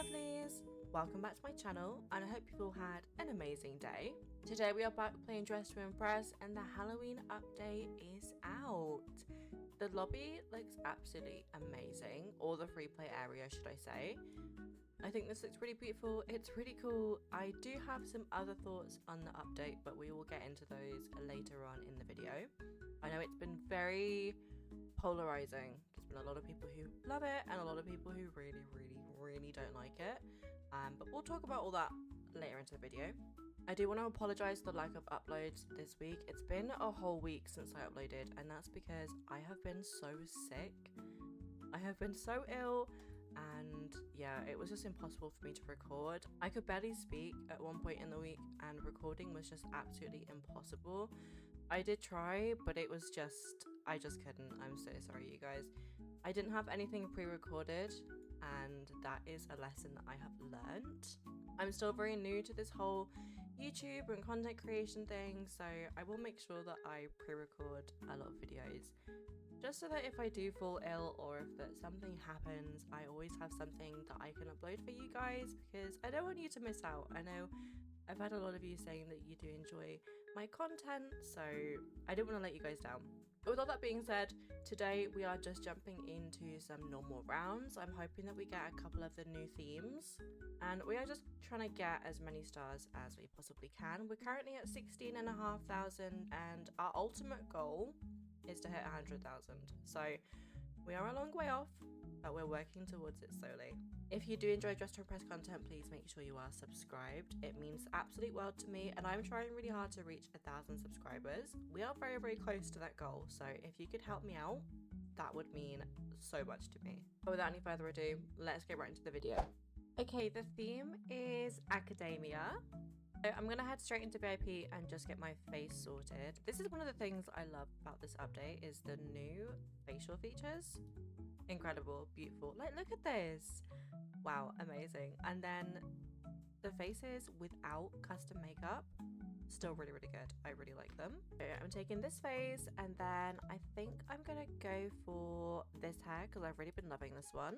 lovelies! Welcome back to my channel and I hope you've all had an amazing day. Today we are back playing Dress to Impress and the Halloween update is out. The lobby looks absolutely amazing, or the free play area should I say. I think this looks really beautiful, it's really cool. I do have some other thoughts on the update, but we will get into those later on in the video. I know it's been very polarizing. There's been a lot of people who love it and a lot of people who really don't like it. But we'll talk about all that later into the video. I do want to apologize for the lack of uploads this week. It's been a whole week since I uploaded, and that's because I have been so sick. I have been so ill, and yeah, it was just impossible for me to record. I could barely speak at one point in the week and recording was just absolutely impossible. I did try, but it was just, I just couldn't. I'm so sorry, you guys. I didn't have anything pre-recorded, and that is a lesson that I have learned. I'm still very new to this whole YouTube and content creation thing, so I will make sure that I pre-record a lot of videos, just so that if I do fall ill or if that something happens, I always have something that I can upload for you guys, because I don't want you to miss out. I know I've had a lot of you saying that you do enjoy my content, so I didn't want to let you guys down. With all that being said, today we are just jumping into some normal rounds. I'm hoping that we get a couple of the new themes, and we are just trying to get as many stars as we possibly can. We're currently at 16,500 and our ultimate goal is to hit 100,000. So we are a long way off, but we're working towards it slowly. If you do enjoy Dress to Impress content, please make sure you are subscribed. It means the absolute world to me, and I'm trying really hard to reach 1,000 subscribers. We are very close to that goal, so if you could help me out, that would mean so much to me. But without any further ado, let's get right into the video. Okay, the theme is academia. So I'm gonna head straight into VIP and just get my face sorted. This is one of the things I love about this update, is the new facial features. Incredible, beautiful. Like, look at this. Wow, amazing. And then the faces without custom makeup, still really good. I really like them. So I'm taking this face, and then I think I'm gonna go for this hair because I've really been loving this one.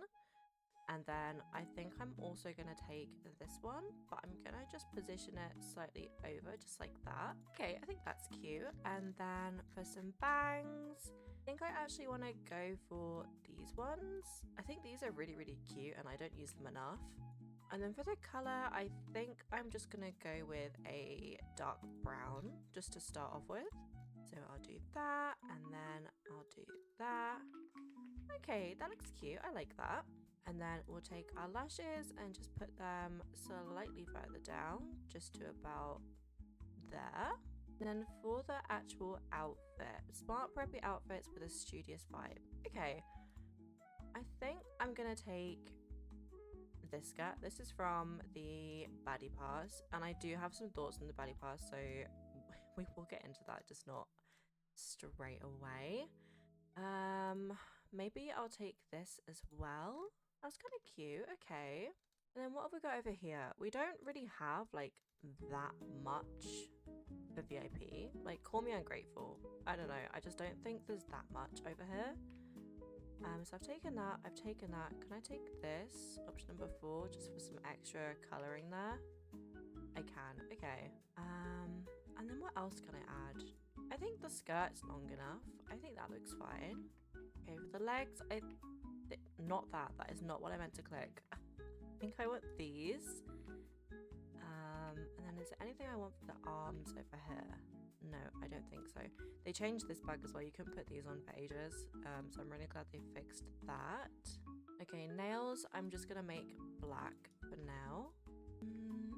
And then I think I'm also gonna take this one, but I'm gonna just position it slightly over, just like that. Okay, I think that's cute. And then for some bangs, I think I actually want to go for these ones. I think these are really cute and I don't use them enough. And then for the color, I think I'm just gonna go with a dark brown just to start off with. So I'll do that, and then I'll do that. Okay, that looks cute. I like that. And then we'll take our lashes and just put them slightly further down, just to about there. Then for the actual outfit, smart preppy outfits with a studious vibe. Okay, I think I'm gonna take this skirt. This is from the baddie pass, and I do have some thoughts on the baddie pass, so we will get into that, just not straight away. Maybe I'll take this as well. That's kind of cute. Okay, and then what have we got over here? We don't really have like that much for VIP. Like, call me ungrateful, I don't know, I just don't think there's that much over here. So I've taken that, can I take this option number 4 just for some extra coloring there? I can. Okay, and then what else can I add? I think the skirt's long enough. I think that looks fine. Okay, for the legs, not that is not what I meant to click. I think I want these. And then is there anything I want for the arms over here? No, I don't think so. They changed this bag as well. You couldn't put these on for ages. So I'm really glad they fixed that. Okay, nails, I'm just gonna make black for now.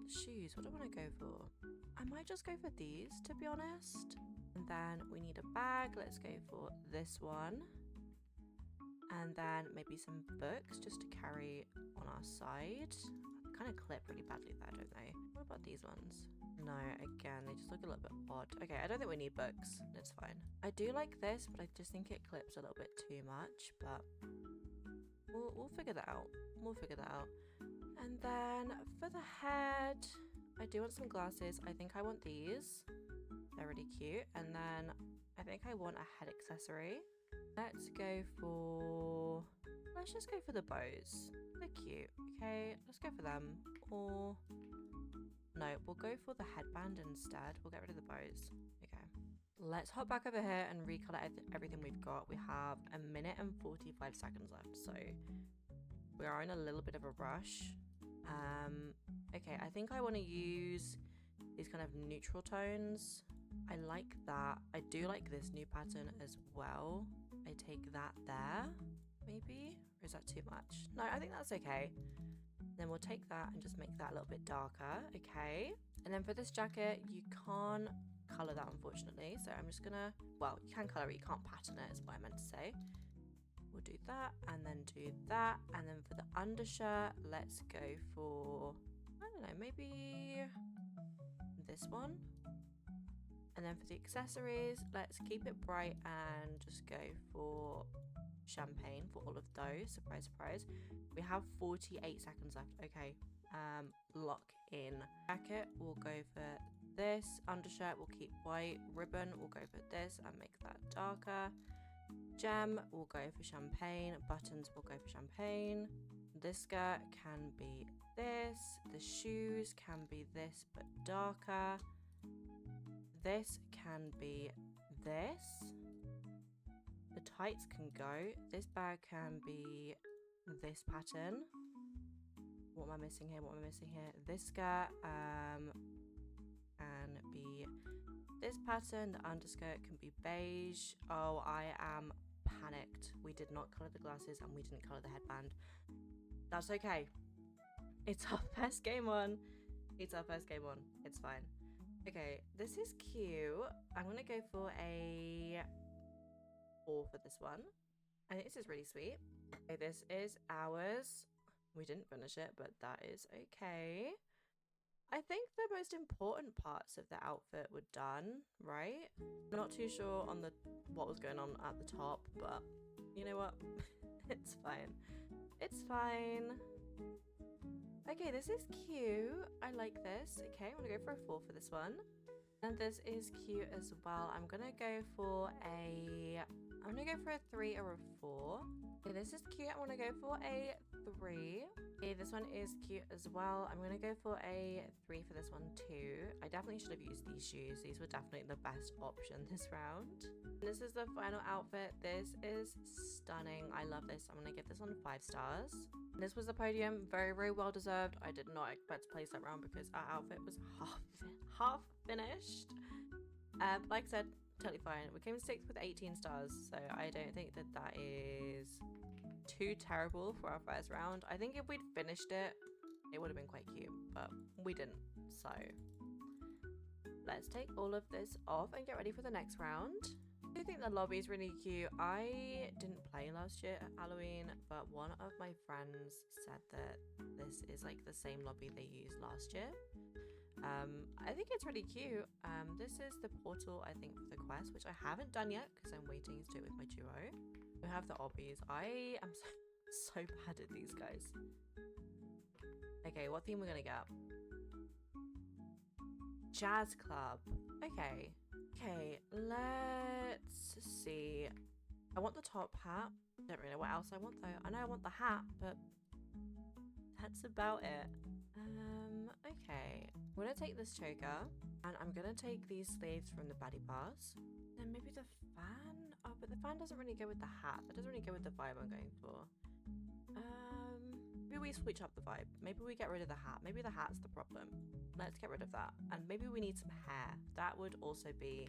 Shoes, what do I want to go for? I might just go for these, to be honest. And then we need a bag. Let's go for this one. And then maybe some books just to carry on our side. They kind of clip really badly there, don't they? What about these ones? No, again, they just look a little bit odd. Okay, I don't think we need books. It's fine. I do like this, but I just think it clips a little bit too much, but we'll figure that out. We'll figure that out. And then for the head, I do want some glasses. I think I want these. They're really cute. And then I think I want a head accessory. Let's just go for the bows. They're cute. Okay, let's go for them. Or no, we'll go for the headband instead. We'll get rid of the bows. Okay. Let's hop back over here and recolor everything we've got. We have 1 minute and 45 seconds left, so we are in a little bit of a rush. Okay, I think I want to use these kind of neutral tones. I like that. I do like this new pattern as well. I take that there, maybe? Or is that too much? No, I think that's okay. Then we'll take that and just make that a little bit darker. Okay. And then for this jacket, you can't color that, unfortunately. So I'm just gonna, well, you can color it, you can't pattern it, is what I meant to say. We'll do that and then do that. And then for the undershirt, let's go for, I don't know, maybe this one. And then for the accessories, let's keep it bright and just go for champagne for all of those. Surprise, surprise. We have 48 seconds left. Okay. Lock in. Jacket, we'll go for this. Undershirt, we'll keep white. Ribbon, we'll go for this and make that darker. Gem, we'll go for champagne. Buttons, we'll go for champagne. This skirt can be this. The shoes can be this but darker. This can be this. The tights can go. This bag can be this pattern. What am I missing here? What am I missing here? This skirt can be this pattern. The underskirt can be beige. Oh, I am panicked. We did not colour the glasses and we didn't colour the headband. That's okay. It's our first game on. It's our first game on. It's fine. Okay, this is cute. I'm going to go for a 4 for this one. I think this is really sweet. Okay, this is ours. We didn't finish it, but that is okay. I think the most important parts of the outfit were done, right? I'm not too sure on what was going on at the top, but you know what? It's fine. It's fine. Okay, this is cute. I like this. Okay, I'm gonna go for a 4 for this one. And this is cute as well. I'm gonna go for a 3 or a 4. Okay, this is cute. I'm gonna go for a 3. Okay, this one is cute as well. I'm gonna go for a 3 for this one too. I definitely should have used these shoes. These were definitely the best option this round. This is the final outfit. This is stunning. I love this. I'm gonna give this one 5 stars. This was the podium. Very, very well deserved. I did not expect to place that round because our outfit was half finished. Like I said, totally fine. We came 6th with 18 stars, so I don't think that is too terrible for our first round. I think if we'd finished it, it would have been quite cute, but we didn't. So let's take all of this off and get ready for the next round. I do think the lobby is really cute. I didn't play last year at Halloween, but one of my friends said that this is like the same lobby they used last year. I think it's really cute. This is the portal, I think, for the quest, which I haven't done yet because I'm waiting to do it with my duo. We have the obbies. I am so bad at these guys. Okay, what theme we're gonna get? Jazz club. Okay. Okay, let's see. I want the top hat. I don't really know what else I want though. I know I want the hat, but that's about it. Okay. I'm gonna take this choker and I'm gonna take these sleeves from the baddie pass. Then maybe the fan. Oh, but the fan doesn't really go with the hat. That doesn't really go with the vibe I'm going for. Maybe we switch up the vibe. Maybe we get rid of the hat. Maybe the hat's the problem. Let's get rid of that. And maybe we need some hair. That would also be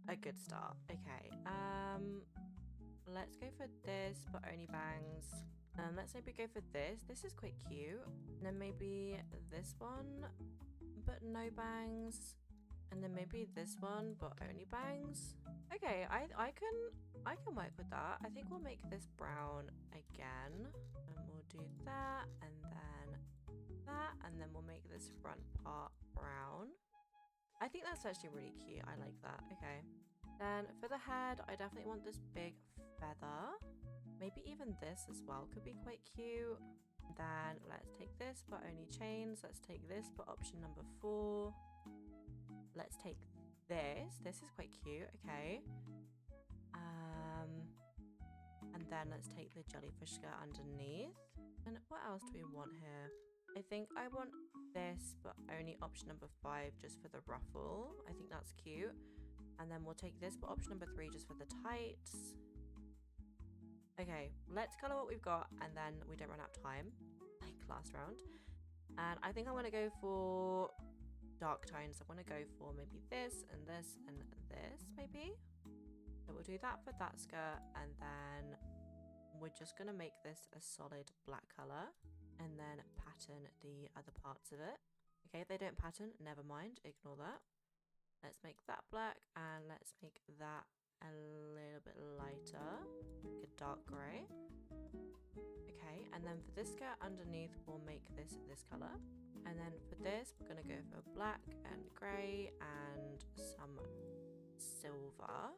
a good start. Okay. Let's go for this, but only bangs. Let's maybe go for this. This is quite cute. And then maybe this one, but no bangs. And then maybe this one, but only bangs. Okay, I can work with that. I think we'll make this brown again. And we'll do that, and then that, and then we'll make this front part brown. I think that's actually really cute. I like that. Okay. Then for the head, I definitely want this big feather. Maybe even this as well could be quite cute. Then let's take this, but only chains. Let's take this, but option number 4. Let's take this. This is quite cute. Okay. And then let's take the jellyfish skirt underneath. And what else do we want here? I think I want this, but only option number 5 just for the ruffle. I think that's cute. And then we'll take this, but option number 3 just for the tights. Okay, let's color what we've got, and then we don't run out of time, like last round. And I think I'm gonna go for dark tones. I want to go for maybe this and this and this, maybe. So we'll do that for that skirt, and then we're just gonna make this a solid black color, and then pattern the other parts of it. Okay, if they don't pattern, never mind, ignore that. Let's make that black, and let's make that a little bit lighter, like a dark grey. Okay, and then for this skirt underneath, we'll make this color. And then for this, we're gonna go for black and grey and some silver.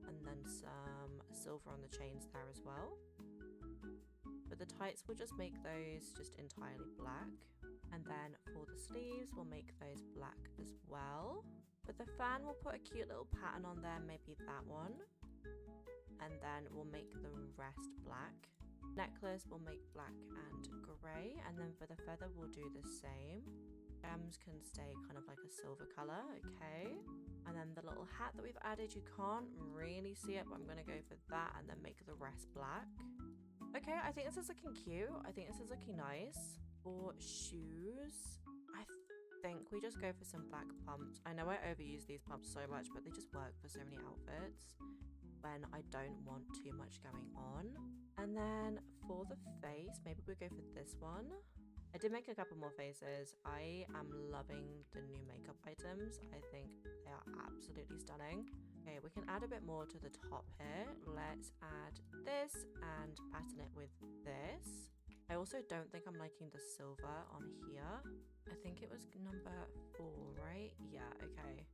And then some silver on the chains there as well. For the tights, we'll just make those just entirely black. And then for the sleeves, we'll make those black as well. For the fan, we'll put a cute little pattern on there, maybe that one. And then we'll make the rest black. Necklace, we'll make black and grey. And then for the feather, we'll do the same. Gems can stay kind of like a silver colour, okay. And then the little hat that we've added, you can't really see it, but I'm going to go for that and then make the rest black. Okay, I think this is looking cute. I think this is looking nice. For shoes, I think we just go for some black pumps. I know I overuse these pumps so much, but they just work for so many outfits when I don't want too much going on. And then for the face, maybe we go for this one. I did make a couple more faces. I am loving the new makeup items. I think they are absolutely stunning. Okay, we can add a bit more to the top here. Let's add this and pattern it with this. I also don't think I'm liking the silver on here. I think it was number 4, right? Yeah, okay.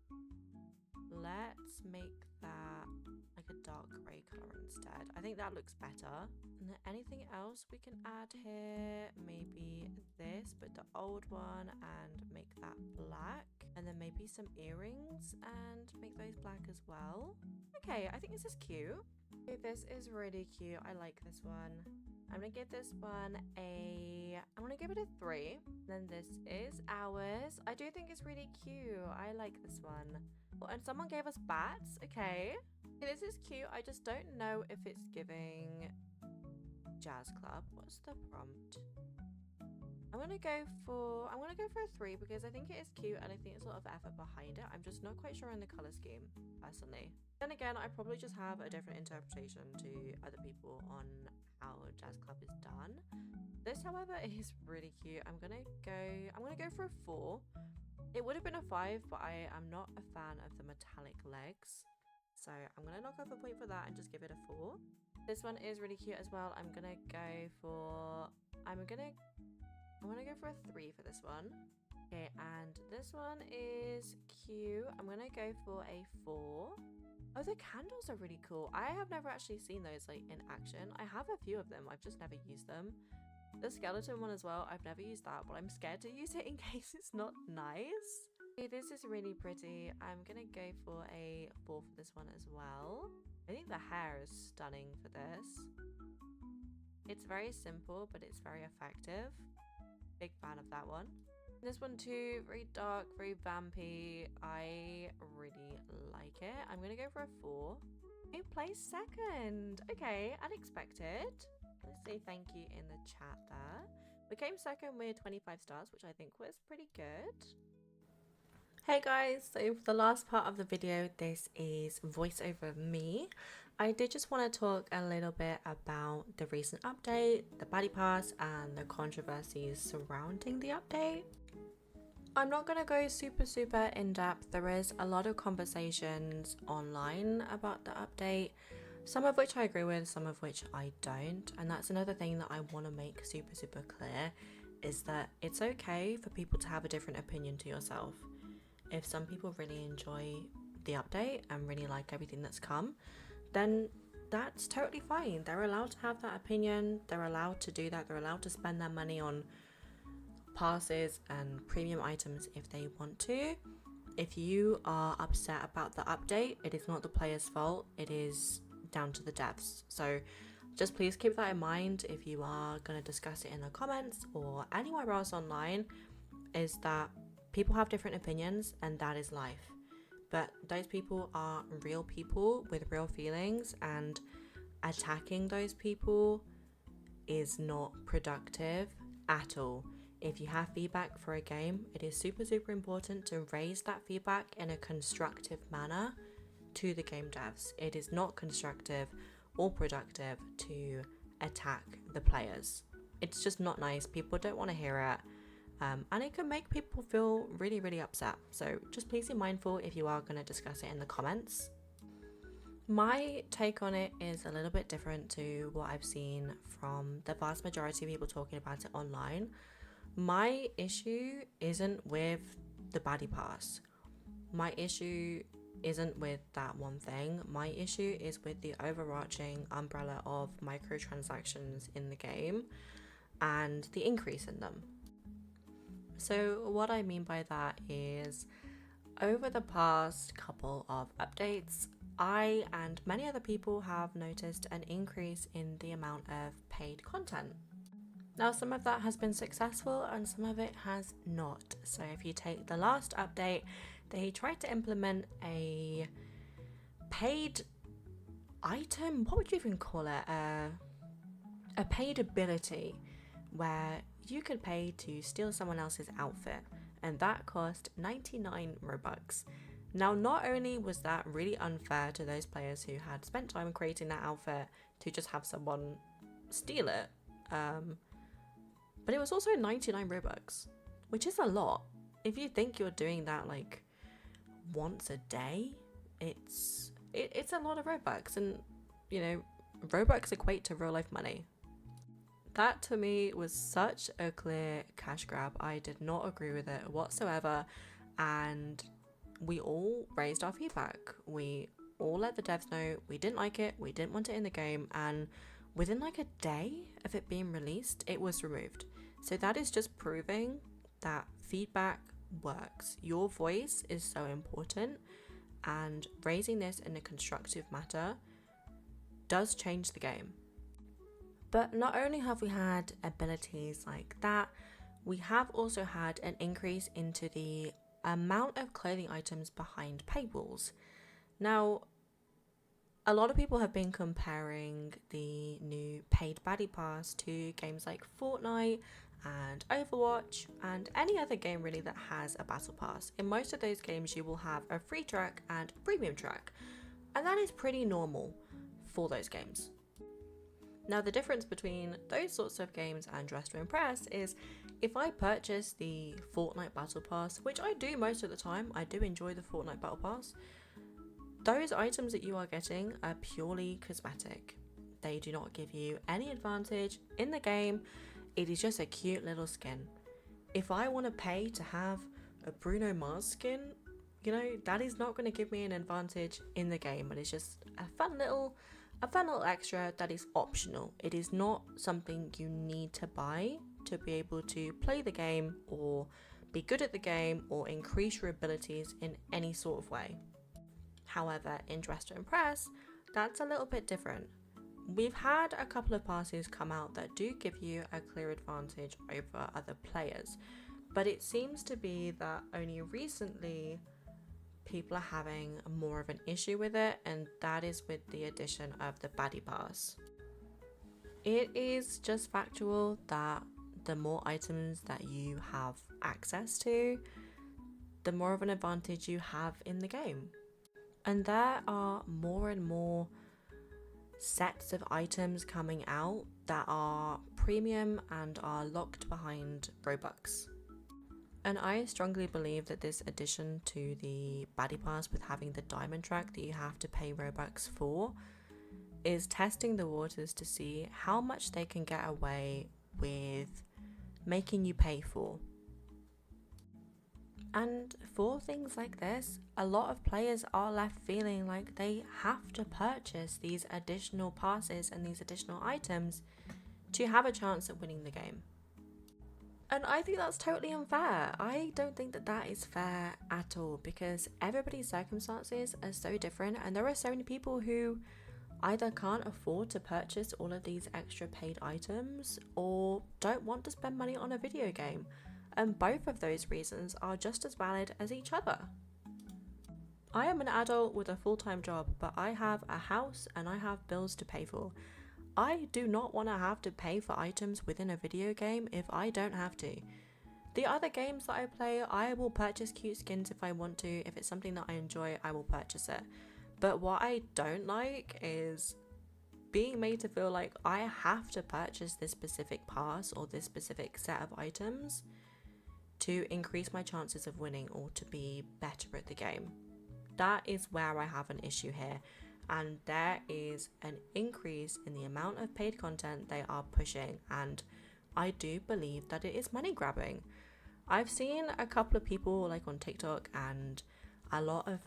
Let's make that like a dark grey colour instead. I think that looks better. And then anything else we can add here? Maybe this, but the old one, and make that black. And then maybe some earrings and make those black as well. Okay, I think this is cute. Okay, this is really cute. I like this one. I'm gonna give this one I'm gonna give it a 3. Then this is ours. I do think it's really cute. I like this one. Oh, and someone gave us bats. Okay, this is cute. I just don't know if it's giving jazz club. What's the prompt? I'm gonna go for a 3 because I think it is cute and I think there's a lot of effort behind it. I'm just not quite sure on the color scheme personally. Then again, I probably just have a different interpretation to other people on how jazz club is done. This, however, is really cute. I'm gonna go for a 4. It would have been a 5, but I am not a fan of the metallic legs, so I'm gonna knock off a point for that and just give it a 4. This one is really cute as well. I'm gonna go for a 3 for this one. Okay, and this one is cute. I'm gonna go for a 4. Oh, the candles are really cool. I have never actually seen those like in action. I have a few of them. I've just never used them. The skeleton one as well. I've never used that, but I'm scared to use it in case it's not nice. Okay, this is really pretty. I'm gonna go for a 4 for this one as well. I think the hair is stunning for this. It's very simple, but it's very effective. Big fan of that one. This one too, very dark, very vampy. I really like it. I'm gonna go for a 4. Who placed second? Okay, unexpected. Let's say thank you in the chat there. We came second with 25 stars, which I think was pretty good. Hey guys, so for the last part of the video, this is voiceover of me. I did just want to talk a little bit about the recent update, the baddie pass, and the controversies surrounding the update. I'm not going to go super in depth. There is a lot of conversations online about the update, some of which I agree with, some of which I don't. And that's another thing that I want to make super clear, is that it's okay for people to have a different opinion to yourself. If some people really enjoy the update and really like everything that's come, then that's totally fine. They're allowed to have that opinion. They're allowed to do that. They're allowed to spend their money on passes and premium items if they want to. If you are upset about the update, it is not the player's fault. It is down to the devs. So Just please keep that in mind if you are going to discuss it in the comments or anywhere else online, is that people have different opinions and that is life. But those people are real people with real feelings, and attacking those people is not productive at all. If you have feedback for a game, it is super important to raise that feedback in a constructive manner to the game devs. It is not constructive or productive to attack the players. It's just not nice. People don't want to hear it. And it can make people feel really upset. So just please be mindful if you are going to discuss it in the comments. My take on it is a little bit different to what I've seen from the vast majority of people talking about it online. My issue isn't with the baddie pass. My issue isn't with that one thing. My issue is with the overarching umbrella of microtransactions in the game and the increase in them. So what I mean by that is, over the past couple of updates, I and many other people have noticed an increase in the amount of paid content. Now, some of that has been successful and some of it has not. So if you take the last update, they tried to implement a paid item, what would you even call it? A paid ability where you could pay to steal someone else's outfit, and that cost 99 Robux. Now, not only was that really unfair to those players who had spent time creating that outfit to just have someone steal it, but it was also 99 Robux, which is a lot. If you think you're doing that like once a day, it's a lot of Robux, and you know, Robux equate to real life money. That to me was such a clear cash grab. I did not agree with it whatsoever, and we all raised our feedback. We all let the devs know we didn't like it, we didn't want it in the game, and within like a day of it being released, it was removed. So that is just proving that feedback works. Your voice is so important, and raising this in a constructive matter does change the game. But not only have we had abilities like that, we have also had an increase into the amount of clothing items behind paywalls. Now, a lot of people have been comparing the new paid baddie pass to games like Fortnite and Overwatch and any other game really that has a battle pass. In most of those games, you will have a free track and premium track, and that is pretty normal for those games. Now, the difference between those sorts of games and Dress to Impress is, if I purchase the Fortnite Battle Pass, which I do most of the time, I do enjoy the Fortnite Battle Pass, those items that you are getting are purely cosmetic. They do not give you any advantage in the game. It is just a cute little skin. If I want to pay to have a Bruno Mars skin, you know, that is not going to give me an advantage in the game, but it's just a fun little extra that is optional. It is not something you need to buy to be able to play the game or be good at the game or increase your abilities in any sort of way. However, in Dress to Impress, that's a little bit different. We've had a couple of passes come out that do give you a clear advantage over other players, but it seems to be that only recently people are having more of an issue with it, and that is with the addition of the baddie pass. It is just factual that the more items that you have access to, the more of an advantage you have in the game. And there are more and more sets of items coming out that are premium and are locked behind Robux. And I strongly believe that this addition to the baddie pass with having the diamond track that you have to pay Robux for is testing the waters to see how much they can get away with making you pay for. And for things like this, a lot of players are left feeling like they have to purchase these additional passes and these additional items to have a chance at winning the game. And I think that's totally unfair. I don't think that that is fair at all, because everybody's circumstances are so different, and there are so many people who either can't afford to purchase all of these extra paid items or don't want to spend money on a video game. And both of those reasons are just as valid as each other. I am an adult with a full-time job, but I have a house and I have bills to pay for. I do not want to have to pay for items within a video game if I don't have to. The other games that I play, I will purchase cute skins if I want to. If it's something that I enjoy, I will purchase it. But what I don't like is being made to feel like I have to purchase this specific pass or this specific set of items to increase my chances of winning or to be better at the game. That is where I have an issue here. And there is an increase in the amount of paid content they are pushing, and I do believe that it is money grabbing. I've seen a couple of people like on TikTok and a lot of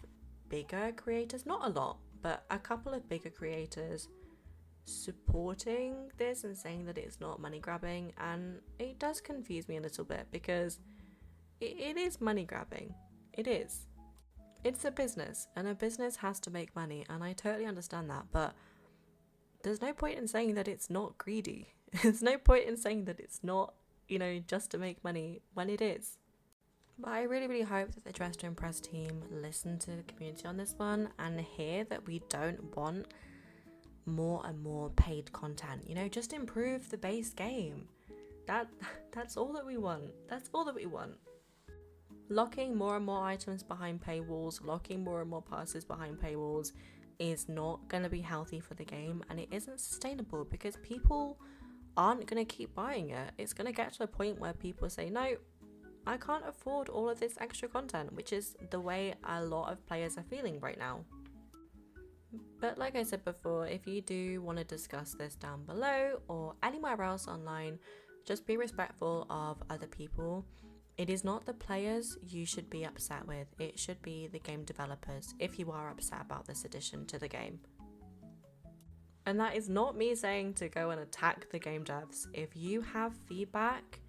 bigger creators, not a lot, but a couple of bigger creators supporting this and saying that it's not money grabbing, and it does confuse me a little bit because it is money grabbing. It is. It's a business, and a business has to make money, and I totally understand that, but there's no point in saying that it's not greedy. There's no point in saying that it's not, just to make money when it is. But I really, really hope that the Dress to Impress team listen to the community on this one and hear that we don't want more and more paid content. Just improve the base game. That's all that we want. That's all that we want. Locking more and more items behind paywalls, locking more and more passes behind paywalls is not going to be healthy for the game, and it isn't sustainable because people aren't going to keep buying it. It's going to get to a point where people say, no, I can't afford all of this extra content, which is the way a lot of players are feeling right now. But like I said before, if you do want to discuss this down below or anywhere else online, just be respectful of other people. It is not the players you should be upset with. It should be the game developers if you are upset about this addition to the game. And that is not me saying to go and attack the game devs. If you have feedback,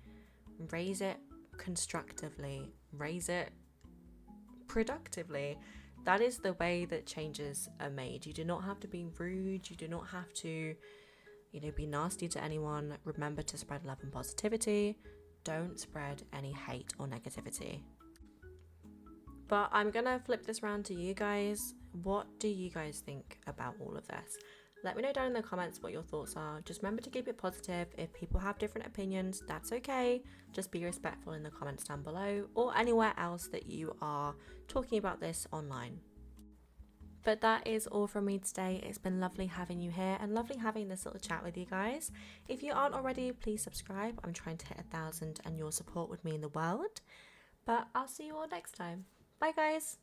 raise it constructively, raise it productively. That is the way that changes are made. You do not have to be rude. You do not have to, be nasty to anyone. Remember to spread love and positivity. Don't spread any hate or negativity. But I'm gonna flip this around to you guys. What do you guys think about all of this? Let me know down in the comments what your thoughts are. Just remember to keep it positive. If people have different opinions, that's okay. Just be respectful in the comments down below or anywhere else that you are talking about this online. But that is all from me today. It's been lovely having you here and lovely having this little chat with you guys. If you aren't already, please subscribe. I'm trying to hit 1,000 and your support would mean the world. But I'll see you all next time. Bye guys.